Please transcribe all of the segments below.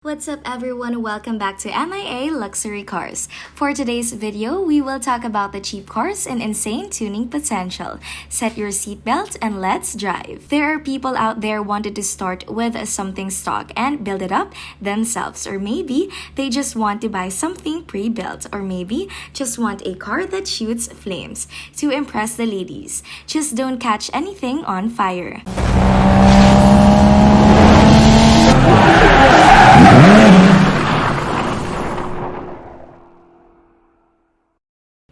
What's up everyone, welcome back to MIA Luxury Cars. For today's video, we will talk about the cheap cars and insane tuning potential. Set your seatbelt and let's drive. There are people out there wanted to start with something stock and build it up themselves, or maybe they just want to buy something pre-built, or maybe just want a car that shoots flames to impress the ladies. Just don't catch anything on fire.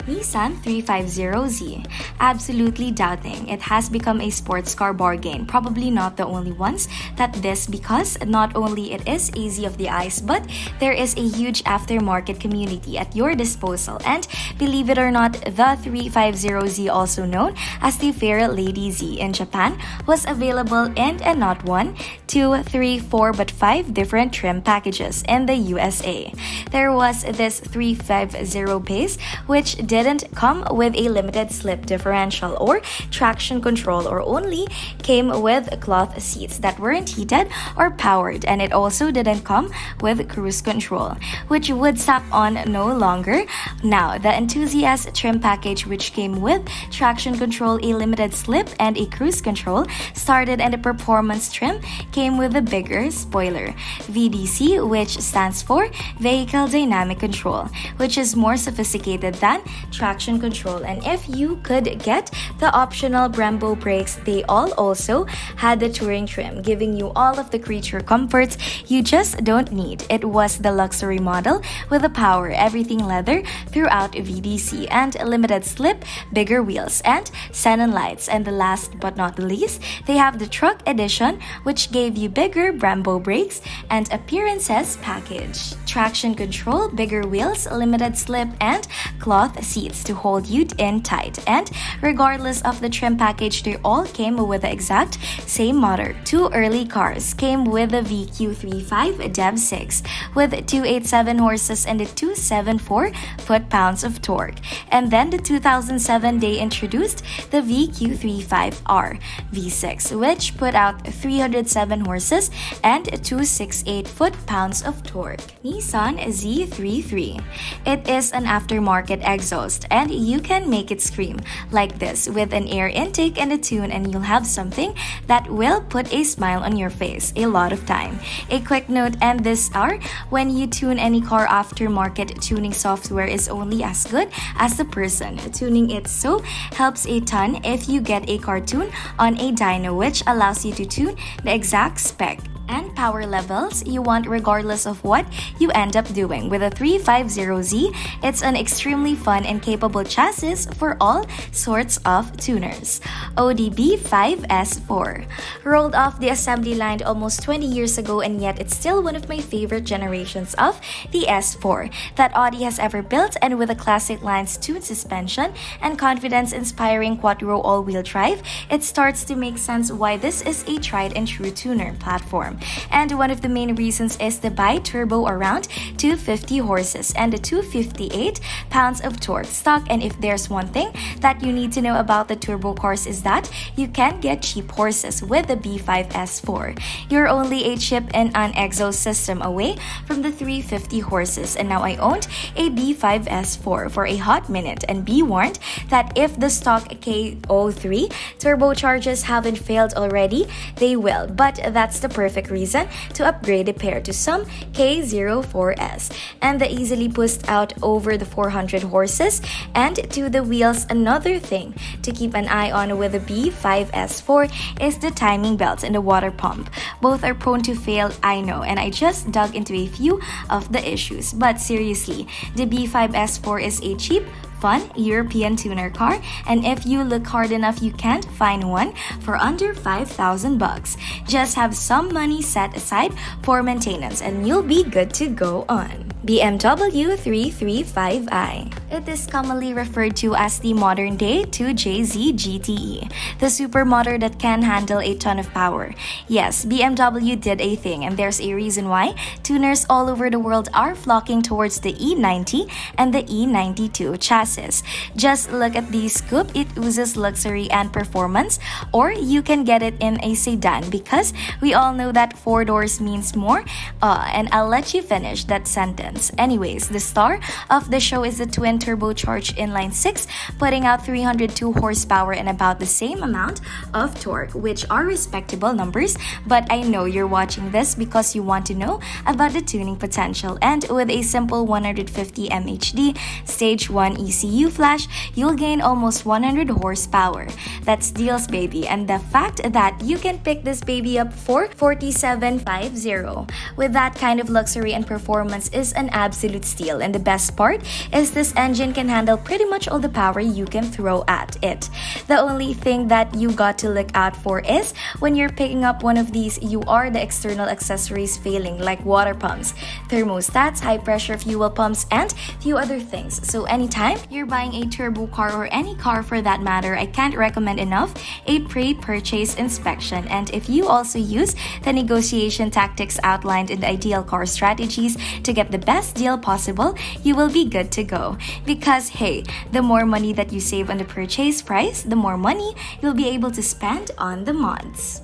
Nissan 350Z. Absolutely doubting it has become a sports car bargain. Probably not the only ones that this, because not only it is easy of the eyes, but there is a huge aftermarket community at your disposal. And believe it or not, the 350Z, also known as the Fair Lady Z in Japan, was available in not one, two, three, four, but five different trim packages in the USA. There was this 350 base, which didn't come with a limited slip differential or traction control, or only came with cloth seats that weren't heated or powered, and it also didn't come with cruise control, which would snap on no longer. Now, the enthusiast trim package, which came with traction control, a limited slip, and a cruise control, started, and the performance trim came with a bigger spoiler, VDC, which stands for Vehicle Dynamic Control, which is more sophisticated than traction control. And if you could get the optional Brembo brakes, they all also had the touring trim, giving you all of the creature comforts you just don't need. It was the luxury model with the power, everything leather throughout VDC, and a limited slip, bigger wheels, and xenon lights. And the last but not the least, they have the truck edition, which gave you bigger Brembo brakes and appearances package, traction control, bigger wheels, limited slip, and cloth seats to hold you in tight. And regardless of the trim package, they all came with the exact same motor. Two early cars came with the VQ35 Dev 6 with 287 horses and 274 foot-pounds of torque. And then the 2007 they introduced the VQ35R V6, which put out 307 horses and 268 foot-pounds of torque. Nissan Z33. It is an aftermarket exhaust, and you can make it scream like this with an air intake and a tune, and you'll have something that will put a smile on your face a lot of time. A quick note, and this are when you tune any car, aftermarket tuning software is only as good as the person tuning it, so helps a ton if you get a car tune on a dyno, which allows you to tune the exact spec and power levels you want regardless of what you end up doing. With a 350Z, it's an extremely fun and capable chassis for all sorts of tuners. Audi B5 S4. Rolled off the assembly line almost 20 years ago, and yet it's still one of my favorite generations of the S4 that Audi has ever built, and with a classic line's tuned suspension and confidence-inspiring quattro all-wheel drive, it starts to make sense why this is a tried and true tuner platform. And one of the main reasons is the bi-turbo around 250 horses and the 258 pounds of torque stock. And if there's one thing that you need to know about the turbo cars, is that you can get cheap horses with the B5 S4. You're only a chip and an exhaust system away from the 350 horses. And now I owned a B5 S4 for a hot minute, and be warned that if the stock K03 turbochargers haven't failed already, they will. But that's the perfect reason to upgrade a pair to some K04S, and the easily pushed out over the 400 horses. And to the wheels, another thing to keep an eye on with the B5 S4 is the timing belt and the water pump. Both are prone to fail, I know, and I just dug into a few of the issues. But seriously, the B5 S4 is a cheap, fun European tuner car, and if you look hard enough, you can't find one for under 5,000 bucks. Just have some money set aside for maintenance and you'll be good to go on. BMW 335i. It is commonly referred to as the modern-day 2JZ GTE, the supermotor that can handle a ton of power. Yes, BMW did a thing, and there's a reason why tuners all over the world are flocking towards the E90 and the E92 chassis. Just look at this coupe, it oozes luxury and performance, or you can get it in a sedan because we all know that 4 doors means more, and I'll let you finish that sentence. Anyways, the star of the show is the twin turbocharged inline 6, putting out 302 horsepower and about the same amount of torque, which are respectable numbers, but I know you're watching this because you want to know about the tuning potential, and with a simple 150 mHD stage 1 ECU flash, you'll gain almost 100 horsepower. That's deals, baby, and the fact that you can pick this baby up for $47,500 with that kind of luxury and performance is an absolute steal, and the best part is this engine can handle pretty much all the power you can throw at it. The only thing that you got to look out for is when you're picking up one of these, you are the external accessories failing, like water pumps, thermostats, high pressure fuel pumps, and few other things. So anytime you're buying a turbo car or any car for that matter, I can't recommend enough a pre-purchase inspection. And if you also use the negotiation tactics outlined in the ideal car strategies to get the best deal possible, you will be good to go. Because hey, the more money that you save on the purchase price, the more money you'll be able to spend on the mods.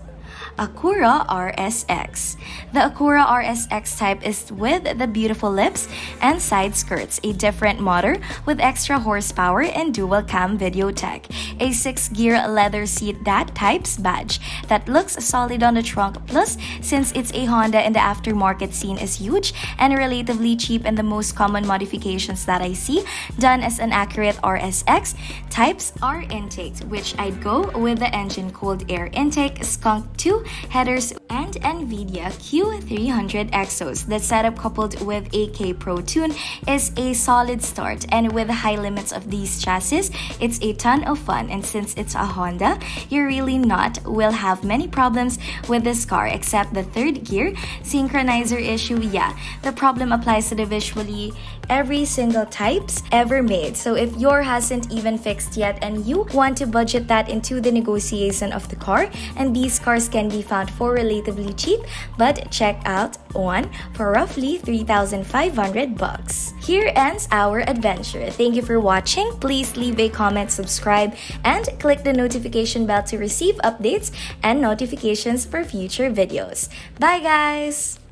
ACURA RSX. The ACURA RSX Type is with the beautiful lips and side skirts, a different motor with extra horsepower and dual cam video tech, a 6-gear leather seat that Type's badge that looks solid on the trunk, plus since it's a Honda in the aftermarket scene is huge and relatively cheap, and the most common modifications that I see done as an accurate RSX Types are intakes, which I'd go with the engine cooled air intake, skunk 2 headers, and NVIDIA Q300 exos. The setup coupled with a K-Pro tune is a solid start, and with high limits of these chassis, it's a ton of fun, and since it's a Honda, you really will have many problems with this car except the third gear synchronizer issue. Yeah, the problem applies to the visually every single Types ever made. So if yours hasn't even fixed yet and you want to budget that into the negotiation of the car, and these cars can be found for relatively cheap, but check out one for roughly $3,500. Here ends our adventure. Thank you for watching. Please leave a comment, subscribe, and click the notification bell to receive updates and notifications for future videos. Bye guys!